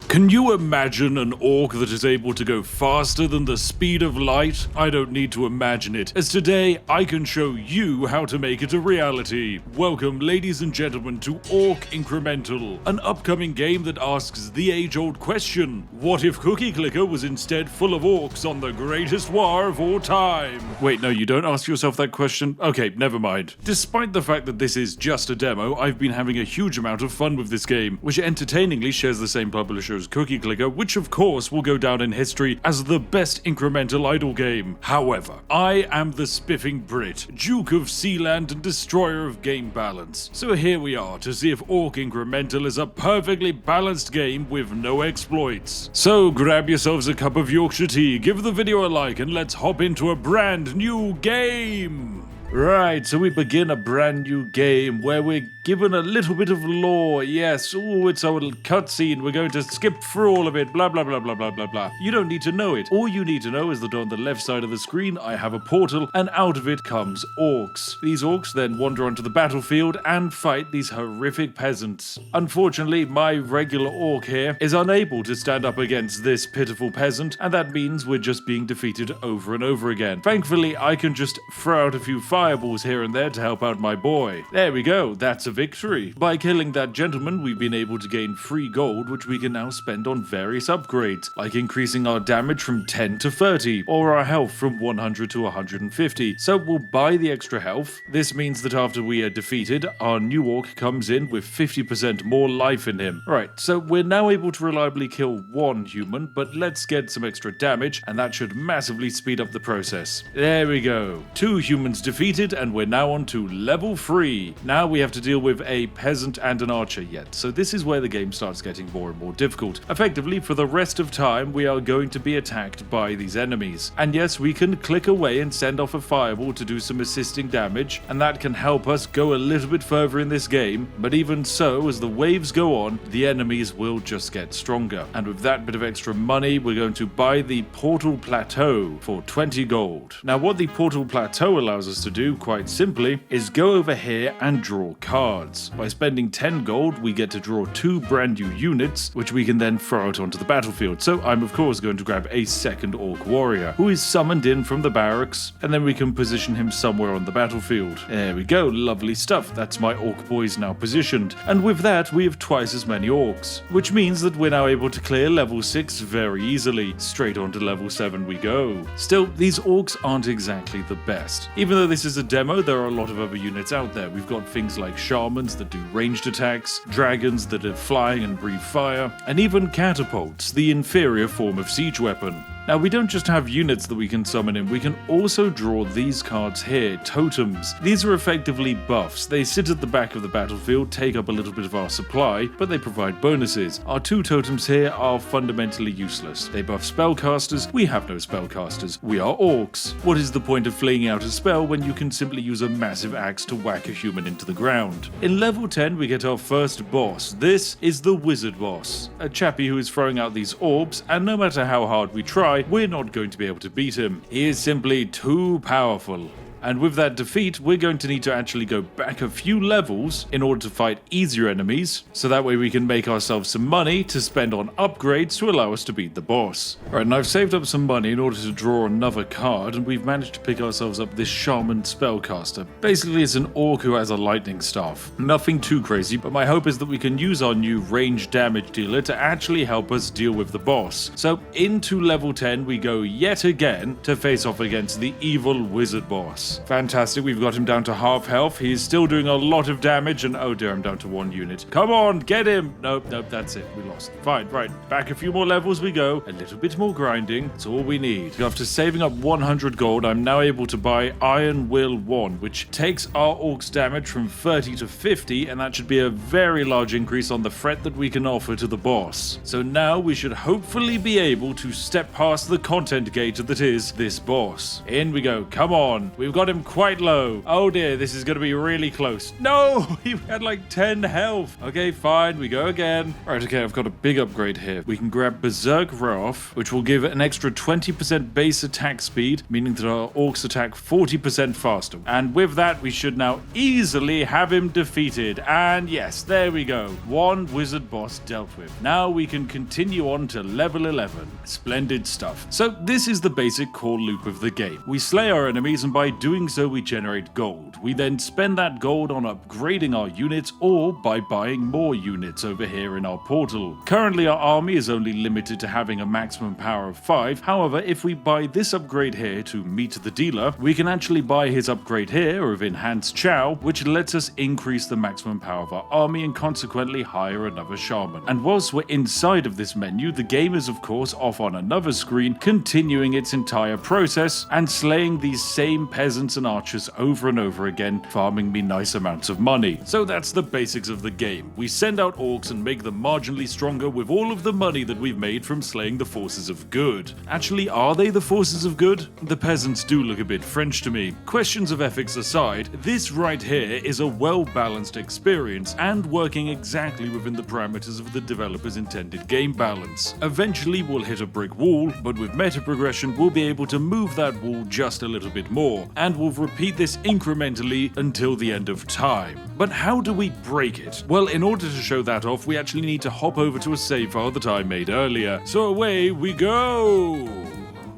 Can you imagine an orc that is able to go faster than the speed of light? I don't need to imagine it, as today I can show you how to make it a reality. Welcome, ladies and gentlemen, to Orc Incremental, an upcoming game that asks the age-old question: what if Cookie Clicker was instead full of orcs on the greatest war of all time? Wait, no, you don't ask yourself that question? Okay, never mind. Despite the fact that this is just a demo, I've been having a huge amount of fun with this game, which entertainingly shares the same publisher as Cookie Clicker, which of course will go down in history as the best incremental idle game. However, I am the Spiffing Brit, Duke of Sealand and Destroyer of Game Balance. So here we are to see if Orc Incremental is a perfectly balanced game with no exploits. So grab yourselves a cup of Yorkshire tea, give the video a like, and let's hop into a brand new game! Right, so we begin a brand new game where we're given a little bit of lore. Yes, it's a little cutscene. We're going to skip through all of it, blah, blah, blah, blah, blah, blah, blah. You don't need to know it. All you need to know is that on the left side of the screen, I have a portal, and out of it comes orcs. These orcs then wander onto the battlefield and fight these horrific peasants. Unfortunately, my regular orc here is unable to stand up against this pitiful peasant, and that means we're just being defeated over and over again. Thankfully, I can just throw out a few fireballs here and there to help out my boy. There we go, that's a victory. By killing that gentleman, we've been able to gain free gold, which we can now spend on various upgrades, like increasing our damage from 10 to 30, or our health from 100 to 150. So we'll buy the extra health. This means that after we are defeated, our new orc comes in with 50% more life in him. Right, so we're now able to reliably kill one human, but let's get some extra damage, and that should massively speed up the process. There we go. 2 humans defeated, and we're now on to level 3. Now we have to deal with a peasant and an archer yet, so this is where the game starts getting more and more difficult. Effectively, for the rest of time, we are going to be attacked by these enemies. And yes, we can click away and send off a fireball to do some assisting damage, and that can help us go a little bit further in this game, but even so, as the waves go on, the enemies will just get stronger. And with that bit of extra money, we're going to buy the Portal Plateau for 20 gold. Now, what the Portal Plateau allows us to do, quite simply, is go over here and draw cards. By spending 10 gold, we get to draw 2 brand new units, which we can then throw out onto the battlefield. So I'm of course going to grab a second orc warrior, who is summoned in from the barracks, and then we can position him somewhere on the battlefield. There we go, lovely stuff. That's my orc boys now positioned. And with that, we have twice as many orcs, which means that we're now able to clear level 6 very easily. Straight on to level 7 we go. Still, these orcs aren't exactly the best. Even though this is a demo, there are a lot of other units out there. We've got things like shamans that do ranged attacks, dragons that are flying and breathe fire, and even catapults, the inferior form of siege weapon. Now, we don't just have units that we can summon in, we can also draw these cards here, totems. These are effectively buffs. They sit at the back of the battlefield, take up a little bit of our supply, but they provide bonuses. Our 2 totems here are fundamentally useless. They buff spellcasters. We have no spellcasters. We are orcs. What is the point of flinging out a spell when you can simply use a massive axe to whack a human into the ground? In level 10, we get our first boss. This is the wizard boss, a chappie who is throwing out these orbs, and no matter how hard we try, we're not going to be able to beat him. He is simply too powerful. And with that defeat, we're going to need to actually go back a few levels in order to fight easier enemies, so that way we can make ourselves some money to spend on upgrades to allow us to beat the boss. Alright, and I've saved up some money in order to draw another card, and we've managed to pick ourselves up this shaman spellcaster. Basically, it's an orc who has a lightning staff. Nothing too crazy, but my hope is that we can use our new range damage dealer to actually help us deal with the boss. So into level 10 we go yet again to face off against the evil wizard boss. Fantastic, we've got him down to half health. He's still doing a lot of damage, and oh dear, I'm down to 1 unit. Come on, get him! Nope, that's it, we lost. Fine, right, back a few more levels we go. A little bit more grinding, that's all we need. After saving up 100 gold, I'm now able to buy Iron Will 1, which takes our orc's damage from 30 to 50, and that should be a very large increase on the threat that we can offer to the boss. So now we should hopefully be able to step past the content gate that is this boss. In we go, come on. We've got got him quite low. Oh dear, this is going to be really close. No, he had like 10 health. Okay, fine, we go again. Right, okay, I've got a big upgrade here. We can grab Berserk Wrath, which will give an extra 20% base attack speed, meaning that our orcs attack 40% faster. And with that, we should now easily have him defeated. And yes, there we go. One wizard boss dealt with. Now we can continue on to level 11. Splendid stuff. So this is the basic core loop of the game. We slay our enemies, and by doing so we generate gold. We then spend that gold on upgrading our units or by buying more units over here in our portal. Currently our army is only limited to having a maximum power of 5. However, if we buy this upgrade here to meet the dealer, we can actually buy his upgrade here of enhanced chow, which lets us increase the maximum power of our army and consequently hire another shaman. And whilst we're inside of this menu, the game is of course off on another screen, continuing its entire process and slaying these same peasants and archers over and over again, farming me nice amounts of money. So that's the basics of the game. We send out orcs and make them marginally stronger with all of the money that we've made from slaying the forces of good. Actually, are they the forces of good? The peasants do look a bit French to me. Questions of ethics aside, this right here is a well-balanced experience and working exactly within the parameters of the developer's intended game balance. Eventually we'll hit a brick wall, but with meta progression we'll be able to move that wall just a little bit more, and we'll repeat this incrementally until the end of time. But how do we break it? Well, in order to show that off, we actually need to hop over to a save file that I made earlier. So away we go!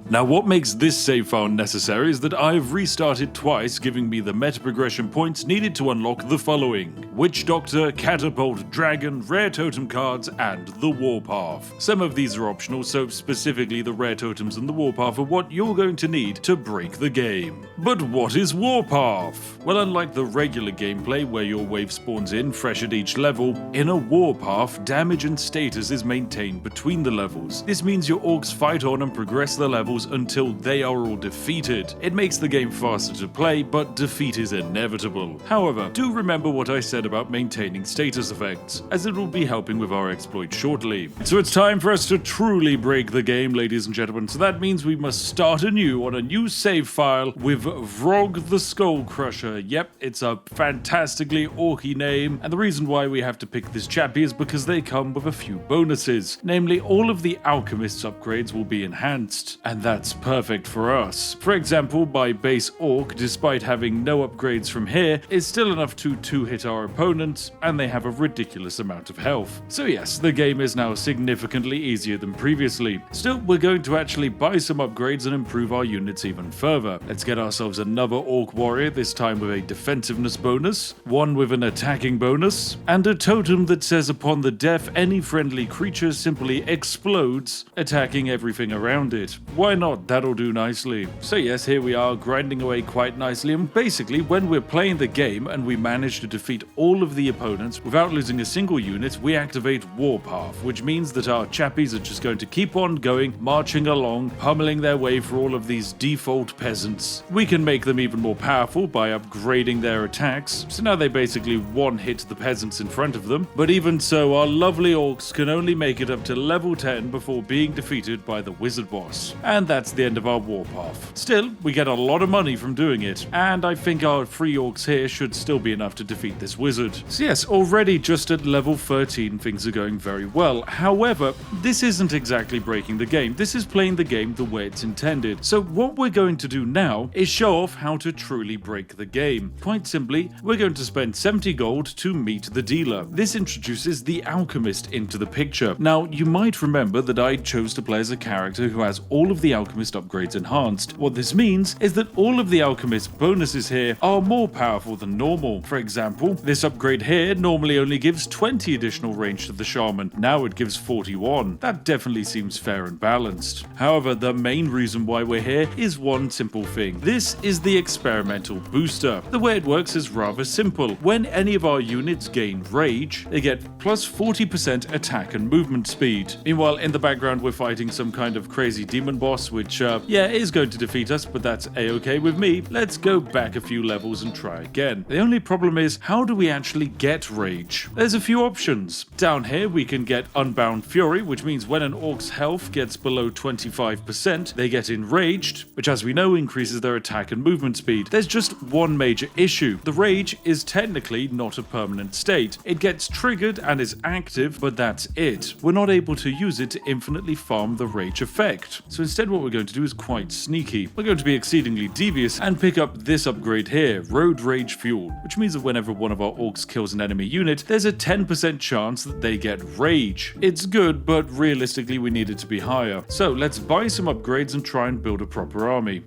Now what makes this save file necessary is that I've restarted twice, giving me the meta progression points needed to unlock the following: Witch Doctor, Catapult, Dragon, Rare Totem cards, and the Warpath. Some of these are optional, so specifically the Rare Totems and the Warpath are what you're going to need to break the game. But what is Warpath? Well, unlike the regular gameplay where your wave spawns in fresh at each level, in a Warpath, damage and status is maintained between the levels. This means your orcs fight on and progress the levels until they are all defeated. It makes the game faster to play, but defeat is inevitable. However, do remember what I said about maintaining status effects, as it will be helping with our exploit shortly. So it's time for us to truly break the game, ladies and gentlemen. So that means we must start anew on a new save file with Vrog the Skull Crusher. Yep, it's a fantastically orky name, and the reason why we have to pick this chappy is because they come with a few bonuses. Namely, all of the alchemist's upgrades will be enhanced, and that's perfect for us. For example, my base orc, despite having no upgrades from here, is still enough to two-hit our opponents, and they have a ridiculous amount of health. So yes, the game is now significantly easier than previously. Still, we're going to actually buy some upgrades and improve our units even further. Let's get ourselves another orc warrior, this time with a defensiveness bonus, one with an attacking bonus, and a totem that says upon the death any friendly creature simply explodes, attacking everything around it. Why not? That'll do nicely. So yes, here we are grinding away quite nicely, and basically when we're playing the game and we manage to defeat all of the opponents without losing a single unit, we activate Warpath, which means that our chappies are just going to keep on going, marching along, pummeling their way for all of these default peasants. We can make them even more powerful by upgrading their attacks, so now they basically one-hit the peasants in front of them, but even so our lovely orcs can only make it up to level 10 before being defeated by the wizard boss. And that's the end of our Warpath. Still, we get a lot of money from doing it, and I think our free orcs here should still be enough to defeat this wizard. So yes, already just at level 13 things are going very well. However, this isn't exactly breaking the game. This is playing the game the way it's intended. So what we're going to do now is show off how to truly break the game. Quite simply, we're going to spend 70 gold to meet the dealer. This introduces the alchemist into the picture. Now, you might remember that I chose to play as a character who has all of the alchemist upgrades enhanced. What this means is that all of the alchemist bonuses here are more powerful than normal. For example, this upgrade here normally only gives 20 additional range to the shaman. Now it gives 41. That definitely seems fair and balanced. However, the main reason why we're here is one simple thing. This is the experimental booster. The way it works is rather simple. When any of our units gain rage, they get plus 40% attack and movement speed. Meanwhile, in the background we're fighting some kind of crazy demon boss, boss, which, yeah, is going to defeat us, but that's a-okay with me. Let's go back a few levels and try again. The only problem is, how do we actually get rage? There's a few options. Down here, we can get Unbound Fury, which means when an orc's health gets below 25%, they get enraged, which as we know increases their attack and movement speed. There's just one major issue. The rage is technically not a permanent state. It gets triggered and is active, but that's it. We're not able to use it to infinitely farm the rage effect. So instead what we're going to do is quite sneaky. We're going to be exceedingly devious and pick up this upgrade here, Road Rage Fuel, which means that whenever one of our orcs kills an enemy unit, there's a 10% chance that they get rage. It's good, but realistically we need it to be higher. So let's buy some upgrades and try and build a proper army.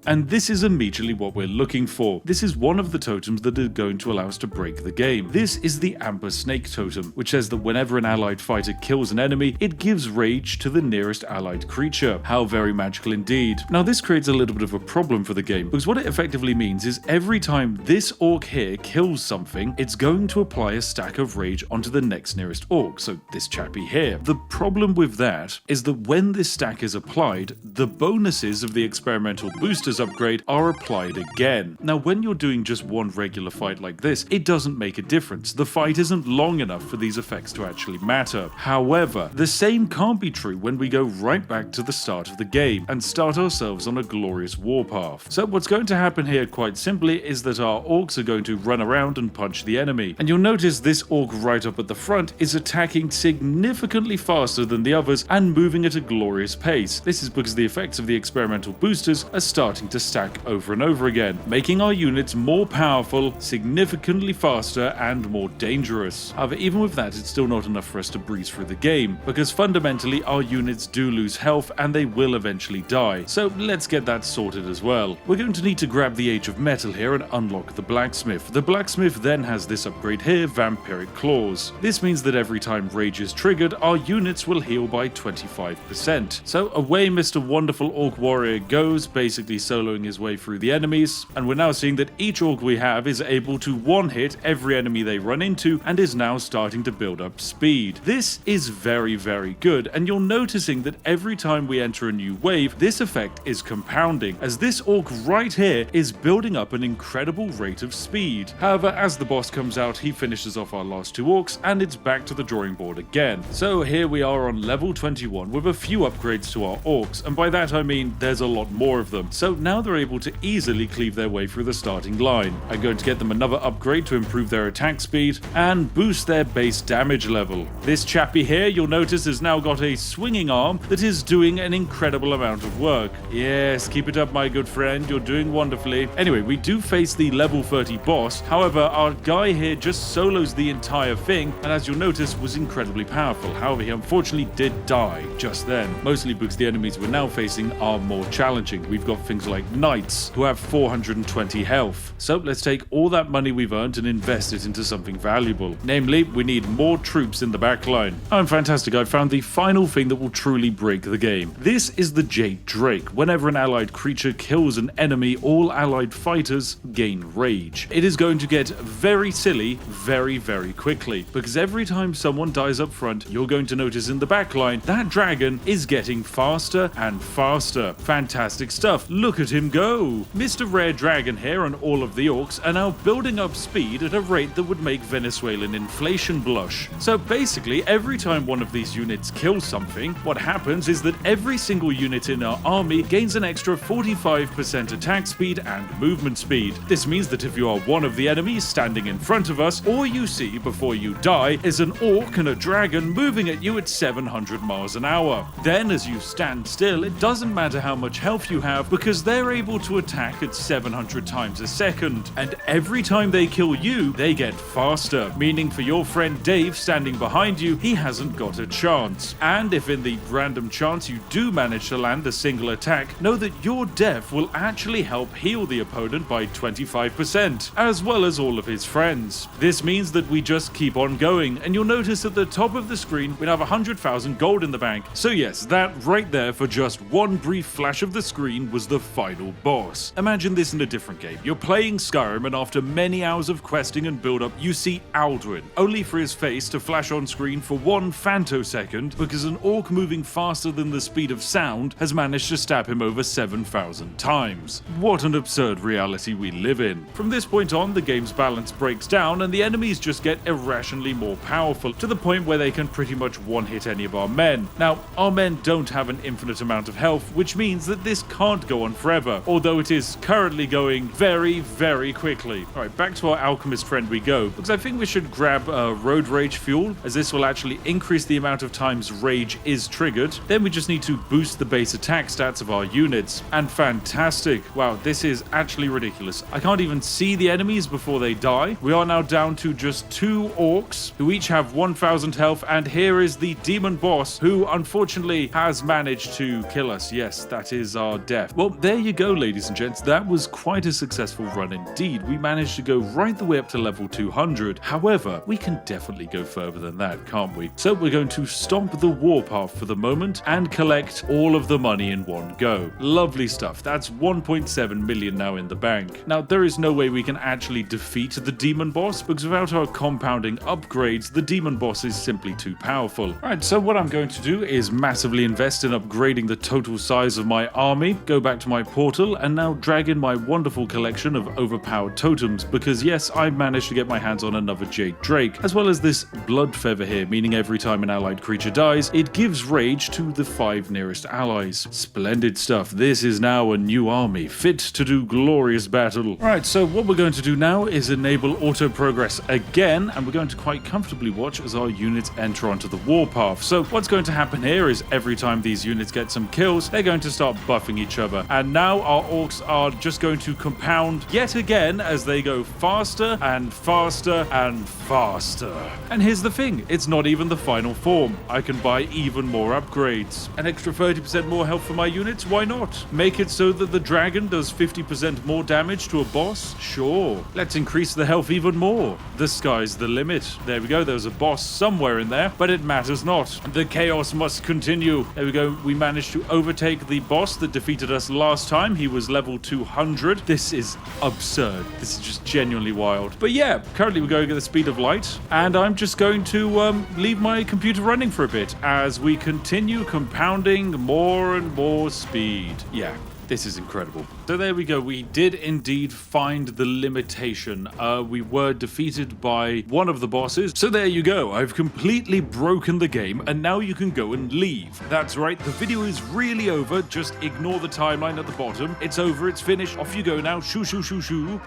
And this is immediately what we're looking for. This is one of the totems that are going to allow us to break the game. This is the Amber Snake totem, which says that whenever an allied fighter kills an enemy, it gives rage to the nearest allied creature. How very magical indeed. Now this creates a little bit of a problem for the game, because what it effectively means is every time this orc here kills something, it's going to apply a stack of rage onto the next nearest orc, so this chappy here. The problem with that is that when this stack is applied, the bonuses of the experimental boosters upgrade are applied again. Now when you're doing just one regular fight like this, it doesn't make a difference. The fight isn't long enough for these effects to actually matter. However, the same can't be true when we go right back to the start of the game and start ourselves on a glorious warpath. So what's going to happen here quite simply is that our orcs are going to run around and punch the enemy. And you'll notice this orc right up at the front is attacking significantly faster than the others and moving at a glorious pace. This is because the effects of the experimental boosters are starting to stack over and over again, making our units more powerful, significantly faster, and more dangerous. However, even with that, it's still not enough for us to breeze through the game, because fundamentally our units do lose health and they will eventually die. So let's get that sorted as well. We're going to need to grab the Age of Metal here and unlock the Blacksmith. The Blacksmith then has this upgrade here, Vampiric Claws. This means that every time rage is triggered, our units will heal by 25%. So away Mr. Wonderful Orc Warrior goes, basically soloing his way through the enemies, and we're now seeing that each orc we have is able to one-hit every enemy they run into and is now starting to build up speed. This is very, very good, and you're noticing that every time we enter a new wave, this effect is compounding, as this orc right here is building up an incredible rate of speed. However, as the boss comes out, he finishes off our last two orcs, and it's back to the drawing board again. So here we are on level 21 with a few upgrades to our orcs, and by that I mean there's a lot more of them. So now they're able to easily cleave their way through the starting line. I'm going to get them another upgrade to improve their attack speed and boost their base damage level. This chappy here, you'll notice, has now got a swinging arm that is doing an incredible amount of work. Yes, keep it up my good friend, you're doing wonderfully. Anyway, we do face the level 30 boss. However, our guy here just solos the entire thing, and as you'll notice, was incredibly powerful. However, he unfortunately did die just then, mostly because the enemies we're now facing are more challenging. We've got things like knights who have 420 health. So let's take all that money we've earned and invest it into something valuable. Namely, we need more troops in the backline. I'm fantastic. I found the final thing that will truly break the game. This is the Jade Drake. Whenever an allied creature kills an enemy, all allied fighters gain rage. It is going to get very silly very, very quickly, because every time someone dies up front, you're going to notice in the backline that dragon is getting faster and faster. Fantastic stuff. Look at him go. Mr. Rare Dragon here and all of the orcs are now building up speed at a rate that would make Venezuelan inflation blush. So basically, every time one of these units kills something, what happens is that every single unit in our army gains an extra 45% attack speed and movement speed. This means that if you are one of the enemies standing in front of us, all you see before you die is an orc and a dragon moving at you at 700 miles an hour. Then as you stand still, it doesn't matter how much health you have, because they're able to attack at 700 times a second, and every time they kill you, they get faster, meaning for your friend Dave standing behind you, he hasn't got a chance. And if in the random chance you do manage to land a single attack, know that your death will actually help heal the opponent by 25%, as well as all of his friends. This means that we just keep on going, and you'll notice at the top of the screen we have 100,000 gold in the bank. So yes, that right there for just one brief flash of the screen was the final boss. Imagine this in a different game. You're playing Skyrim, and after many hours of questing and build-up, you see Alduin, only for his face to flash on screen for one femtosecond, because an orc moving faster than the speed of sound round has managed to stab him over 7,000 times. What an absurd reality we live in. From this point on, the game's balance breaks down and the enemies just get irrationally more powerful, to the point where they can pretty much one-hit any of our men. Now, our men don't have an infinite amount of health, which means that this can't go on forever, although it is currently going very, very quickly. Alright, back to our alchemist friend we go, because I think we should grab road rage fuel, as this will actually increase the amount of times rage is triggered. Then we just need to boost the base attack stats of our units. And fantastic. Wow, this is actually ridiculous. I can't even see the enemies before they die. We are now down to just 2 orcs, who each have 1,000 health, and here is the demon boss, who unfortunately has managed to kill us. Yes, that is our death. Well, there you go, ladies and gents. That was quite a successful run indeed. We managed to go right the way up to level 200. However, we can definitely go further than that, can't we? So we're going to stomp the warpath for the moment and collect all of the money in one go. Lovely stuff. That's 1.7 million now in the bank. Now, there is no way we can actually defeat the demon boss, because without our compounding upgrades, the demon boss is simply too powerful. Alright, so what I'm going to do is massively invest in upgrading the total size of my army, go back to my portal, and now drag in my wonderful collection of overpowered totems, because yes, I managed to get my hands on another Jade Drake, as well as this blood feather here, meaning every time an allied creature dies, it gives rage to the 5 nearest allies. Splendid stuff. This is now a new army, fit to do glorious battle. Alright, so what we're going to do now is enable auto progress again, and we're going to quite comfortably watch as our units enter onto the warpath. So what's going to happen here is every time these units get some kills, they're going to start buffing each other. And now our orcs are just going to compound yet again as they go faster and faster and faster. And here's the thing, it's not even the final form. I can buy even more upgrades. An extra 30% more health for my units? Why not? Make it so that the dragon does 50% more damage to a boss? Sure. Let's increase the health even more. The sky's the limit. There we go, there's a boss somewhere in there, but it matters not. The chaos must continue. There we go, we managed to overtake the boss that defeated us last time. He was level 200. This is absurd. This is just genuinely wild. But yeah, currently we're going at the speed of light, and I'm just going to leave my computer running for a bit as we continue compounding more and more speed. Yeah. This is incredible. So there we go, we did indeed find the limitation. We were defeated by one of the bosses. So there you go, I've completely broken the game, and now you can go and leave. That's right, the video is really over, just ignore the timeline at the bottom. It's over, it's finished, off you go now, shoo shoo shoo shoo.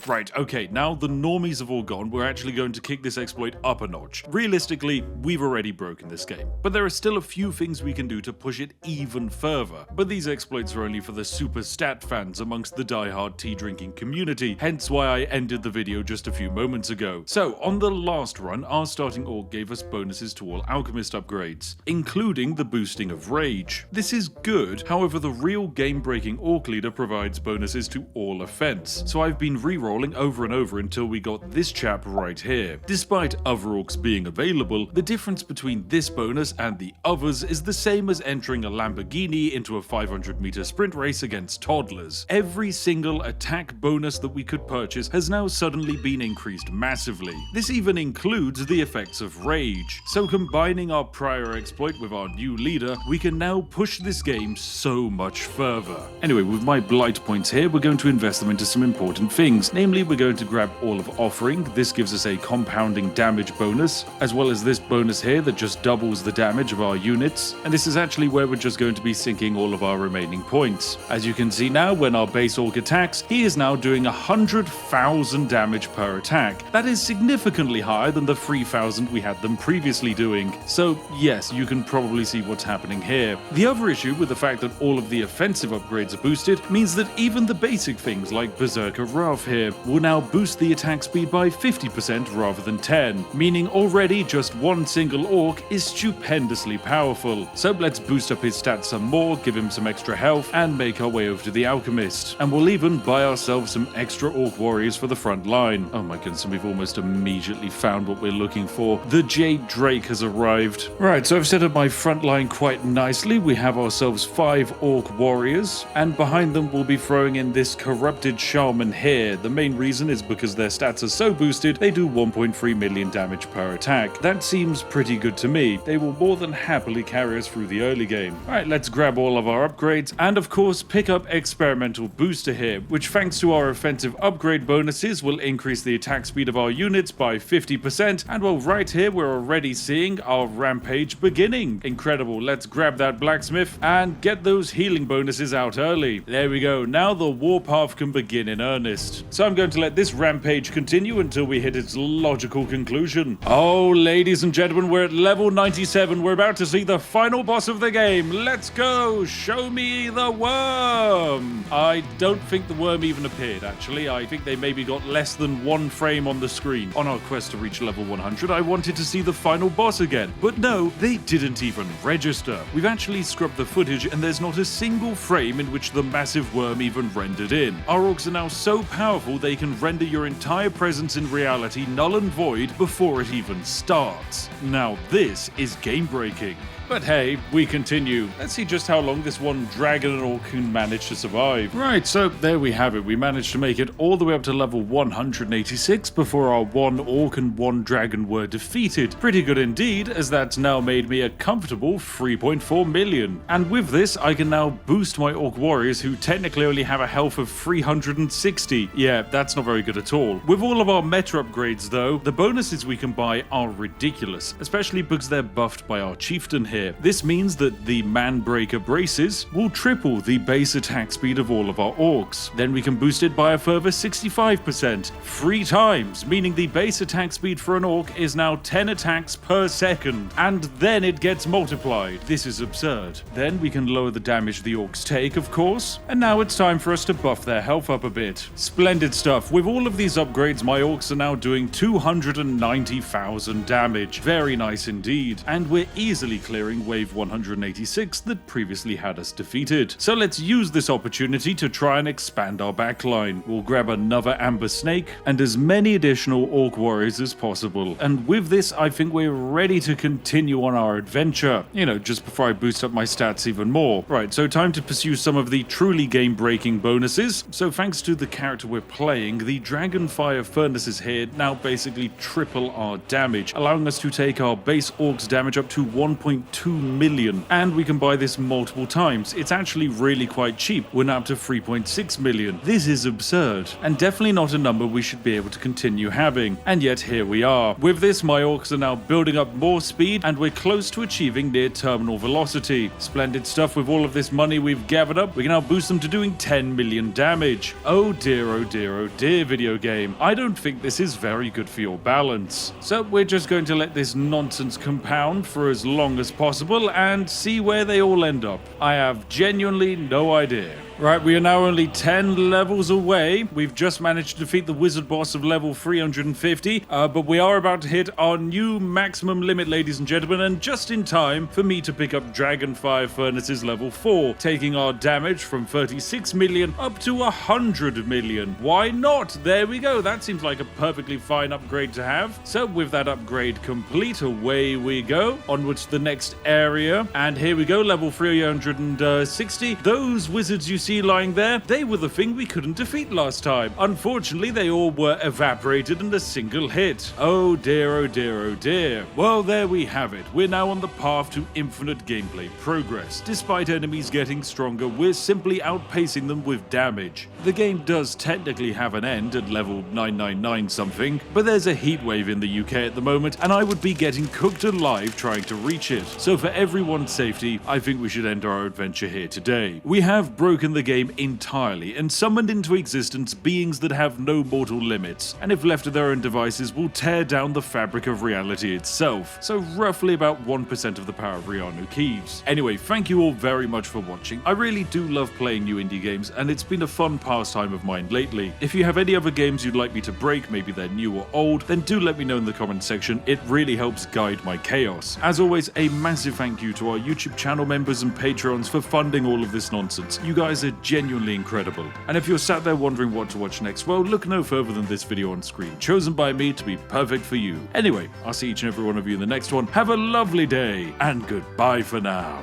Right, okay, now the normies have all gone, we're actually going to kick this exploit up a notch. Realistically, we've already broken this game, but there are still a few things we can do to push it even further. But these exploits are only for the super stat fans amongst the die-hard tea-drinking community, hence why I ended the video just a few moments ago. So, on the last run, our starting orc gave us bonuses to all alchemist upgrades, including the boosting of rage. This is good, however the real game-breaking orc leader provides bonuses to all offense, so I've been re-rolling over and over until we got this chap right here. Despite other orcs being available, the difference between this bonus and the others is the same as entering a Lamborghini into a 500-meter sprint race against toddlers. Every single attack bonus that we could purchase has now suddenly been increased massively. This even includes the effects of rage. So combining our prior exploit with our new leader, we can now push this game so much further. Anyway, with my blight points here, we're going to invest them into some important things. Namely, we're going to grab all of Offering. This gives us a compounding damage bonus, as well as this bonus here that just doubles the damage of our units. And this is actually where we're just going to be sinking all of our remaining points. As you can see now, when our base orc attacks, he is now doing 100,000 damage per attack. That is significantly higher than the 3,000 we had them previously doing. So yes, you can probably see what's happening here. The other issue with the fact that all of the offensive upgrades are boosted means that even the basic things like Berserker Wrath here will now boost the attack speed by 50% rather than 10, meaning already just one single orc is stupendously powerful. So let's boost up his stats some more, give him some extra health, and make our way over to the alchemist. And we'll even buy ourselves some extra orc warriors for the front line. Oh my goodness, and we've almost immediately found what we're looking for. The Jade Drake has arrived. Right, so I've set up my front line quite nicely. We have ourselves 5 orc warriors, and behind them we'll be throwing in this corrupted shaman here, the main reason is because their stats are so boosted, they do 1.3 million damage per attack. That seems pretty good to me. They will more than happily carry us through the early game. Alright, let's grab all of our upgrades, and of course pick up Experimental Booster here, which thanks to our offensive upgrade bonuses will increase the attack speed of our units by 50%, and well, right here we're already seeing our rampage beginning. Incredible. Let's grab that blacksmith and get those healing bonuses out early. There we go. Now the warpath can begin in earnest. So I'm going to let this rampage continue until we hit its logical conclusion. Oh, ladies and gentlemen, we're at level 97. We're about to see the final boss of the game. Let's go. Show me the worm. I don't think the worm even appeared, actually. I think they maybe got less than one frame on the screen. On our quest to reach level 100, I wanted to see the final boss again. But no, they didn't even register. We've actually scrubbed the footage and there's not a single frame in which the massive worm even rendered in. Our orcs are now so powerful they can render your entire presence in reality null and void before it even starts. Now this is game breaking. But hey, we continue. Let's see just how long this one dragon and orc can manage to survive. Right, so there we have it. We managed to make it all the way up to level 186 before our one orc and one dragon were defeated. Pretty good indeed, as that's now made me a comfortable 3.4 million. And with this, I can now boost my orc warriors who technically only have a health of 360. Yeah, that's not very good at all. With all of our meta upgrades though, the bonuses we can buy are ridiculous, especially because they're buffed by our chieftain here. This means that the Manbreaker braces will triple the base attack speed of all of our orcs. Then we can boost it by a further 65%, 3 times, meaning the base attack speed for an orc is now 10 attacks per second, and then it gets multiplied. This is absurd. Then we can lower the damage the orcs take, of course, and now it's time for us to buff their health up a bit. Splendid stuff. With all of these upgrades, my orcs are now doing 290,000 damage. Very nice indeed, and we're easily clearing wave 186 that previously had us defeated. So let's use this opportunity to try and expand our backline. We'll grab another amber snake and as many additional orc warriors as possible. And with this, I think we're ready to continue on our adventure. You know, just before I boost up my stats even more. Right, so time to pursue some of the truly game-breaking bonuses. So thanks to the character we're playing, the Dragonfire furnaces here now basically triple our damage, allowing us to take our base orcs damage up to 1.2 million, and we can buy this multiple times. It's actually really quite cheap. We're now up to 3.6 million. This is absurd, and definitely not a number we should be able to continue having. And yet here we are. With this, my orcs are now building up more speed, and we're close to achieving near terminal velocity. Splendid stuff. With all of this money we've gathered up, we can now boost them to doing 10 million damage. Oh dear, oh dear, oh dear, video game. I don't think this is very good for your balance. So we're just going to let this nonsense compound for as long as possible and see where they all end up. I have genuinely no idea. Right, we are now only 10 levels away. We've just managed to defeat the wizard boss of level 350, but we are about to hit our new maximum limit, ladies and gentlemen, and just in time for me to pick up Dragonfire Furnaces level 4, taking our damage from 36 million up to 100 million. Why not? There we go. That seems like a perfectly fine upgrade to have. So with that upgrade complete, away we go. Onwards to the next area, and here we go, level 360. Those wizards you see lying there, they were the thing we couldn't defeat last time. Unfortunately, they all were evaporated in a single hit. Oh dear, oh dear, oh dear. Well, there we have it. We're now on the path to infinite gameplay progress. Despite enemies getting stronger, we're simply outpacing them with damage. The game does technically have an end at level 999 something, but there's a heat wave in the UK at the moment, and I would be getting cooked alive trying to reach it. So for everyone's safety, I think we should end our adventure here today. We have broken the game entirely and summoned into existence beings that have no mortal limits, and if left to their own devices will tear down the fabric of reality itself, so roughly about 1% of the power of Riano Keeves. Anyway, thank you all very much for watching. I really do love playing new indie games, and it's been a fun pastime of mine lately. If you have any other games you'd like me to break, maybe they're new or old, then do let me know in the comment section. It really helps guide my chaos. As always, a massive thank you to our YouTube channel members and Patreons for funding all of this nonsense. You guys are genuinely incredible. And if you're sat there wondering what to watch next, well, look no further than this video on screen, chosen by me to be perfect for you. Anyway, I'll see each and every one of you in the next one. Have a lovely day, and goodbye for now.